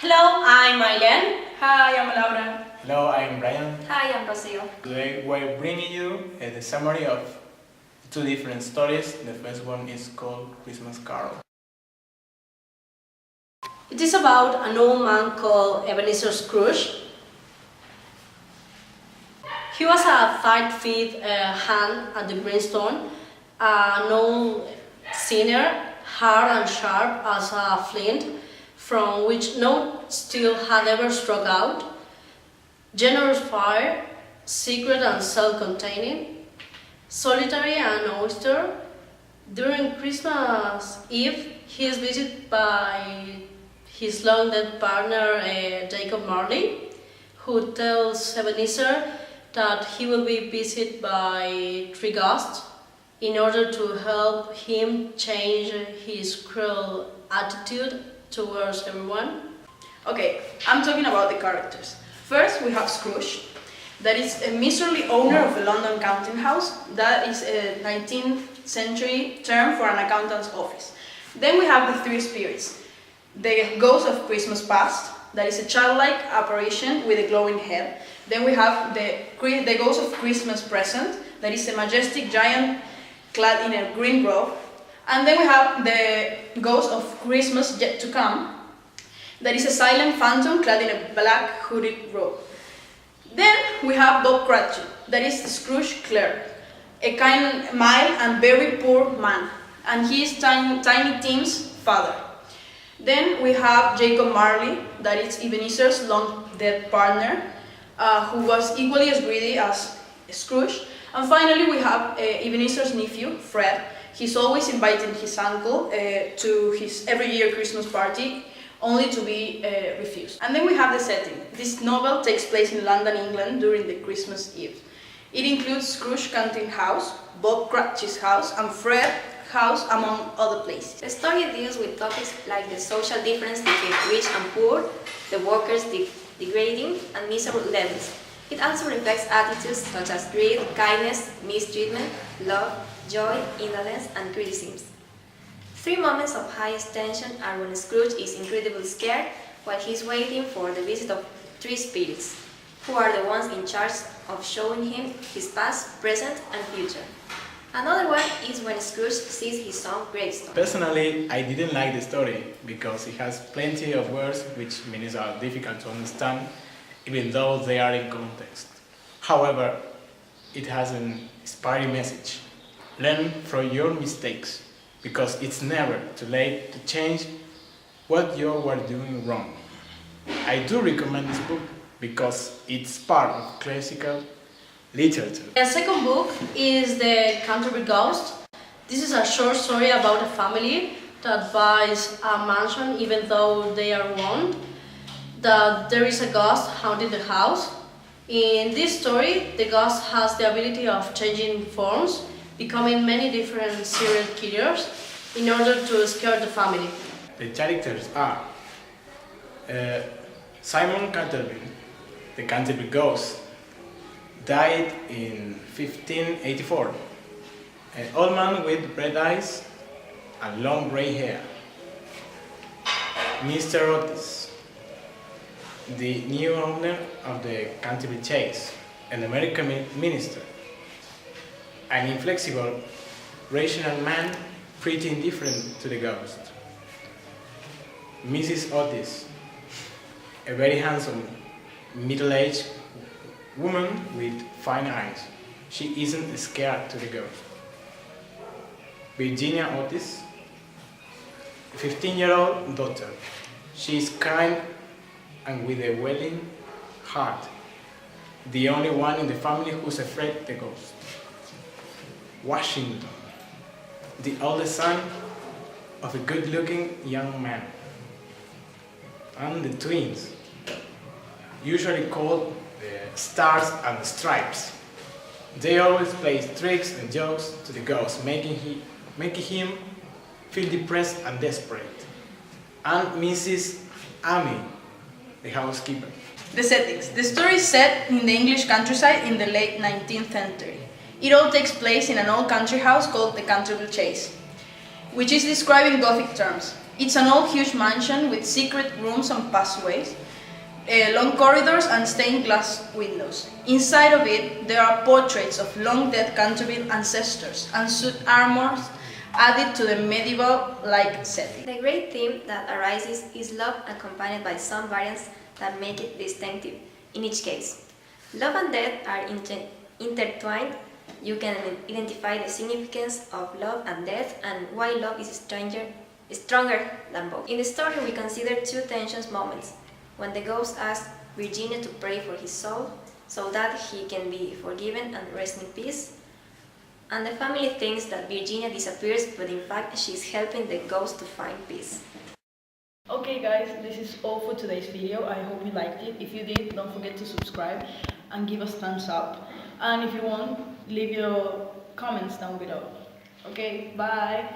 Hello, I'm Aileen. Hi, I'm Laura. Hello, I'm Brian. Hi, I'm Rocio. Today we're bringing you the summary of two different stories. The first one is called Christmas Carol. It is about an old man called Ebenezer Scrooge. He was a 5 feet hand at the grindstone, an old sinner, hard and sharp as a flint, from which no steel had ever struck out, generous fire, secret and self-containing, solitary and austere. During Christmas Eve, he is visited by his long-dead partner Jacob Marley, who tells Ebenezer that he will be visited by 3 ghosts in order to help him change his cruel attitude towards everyone. Okay, I'm talking about the characters. First, we have Scrooge, that is a miserly owner of a London counting house. That is a 19th century term for an accountant's office. Then we have the 3 spirits. The ghost of Christmas past, that is a childlike apparition with a glowing head. Then we have the ghost of Christmas present, that is a majestic giant clad in a green robe. And then we have the ghost of Christmas yet to come, that is a silent phantom clad in a black hooded robe. Then we have Bob Cratchit, that is Scrooge clerk, a kind, mild and very poor man, and he is Tiny Tim's father. Then we have Jacob Marley, that is Ebenezer's long-dead partner, who was equally as greedy as Scrooge. And finally we have Ebenezer's nephew, Fred. He's always inviting his uncle to his every year Christmas party, only to be refused. And then we have the setting. This novel takes place in London, England during the Christmas Eve. It includes Scrooge counting house, Bob Cratchit's house, and Fred's house, among other places. The story deals with topics like the social difference between rich and poor, the workers' degrading and miserable levels. It also reflects attitudes such as greed, kindness, mistreatment, love, joy, indolence, and criticism. 3 moments of highest tension are when Scrooge is incredibly scared while he's waiting for the visit of 3 spirits, who are the ones in charge of showing him his past, present, and future. Another one is when Scrooge sees his own gravestone. Personally, I didn't like the story because it has plenty of words which means are difficult to understand, even though they are in context. However, it has an inspiring message. Learn from your mistakes, because it's never too late to change what you were doing wrong. I do recommend this book because it's part of classical literature. The second book is The Canterville Ghost. This is a short story about a family that buys a mansion even though they are warned that there is a ghost haunting the house. In this story, the ghost has the ability of changing forms, becoming many different serial killers in order to scare the family. The characters are Simon Canterville, the Canterville Ghost, died in 1584. An old man with red eyes and long grey hair. Mr. Otis, the new owner of the Canterville Chase, an American minister. An inflexible, rational man, pretty indifferent to the ghost. Mrs. Otis, a very handsome, middle-aged woman with fine eyes. She isn't scared to the ghost. Virginia Otis, a 15-year-old daughter. She is kind and with a willing heart, the only one in the family who's afraid of the ghost. Washington, the oldest son of a good-looking young man. And the twins, usually called the Stars and the Stripes. They always play tricks and jokes to the ghost, making him feel depressed and desperate. And Mrs. Amy, the housekeeper. The settings. The story is set in the English countryside in the late 19th century. It all takes place in an old country house called the Canterville Chase, which is described in Gothic terms. It's an old huge mansion with secret rooms and passageways, long corridors and stained glass windows. Inside of it, there are portraits of long-dead Canterville ancestors and suit armors added to the medieval-like setting. The great theme that arises is love accompanied by some variants that make it distinctive in each case. Love and death are intertwined. You can identify the significance of love and death and why love is stronger than both. In the story, we consider two tension moments. When the ghost asks Virginia to pray for his soul so that he can be forgiven and rest in peace, and the family thinks that Virginia disappears, but in fact she's helping the ghost to find peace. Okay guys, this is all for today's video. I hope you liked it. If you did, don't forget to subscribe and give us thumbs up. And if you want, leave your comments down below. Okay, bye!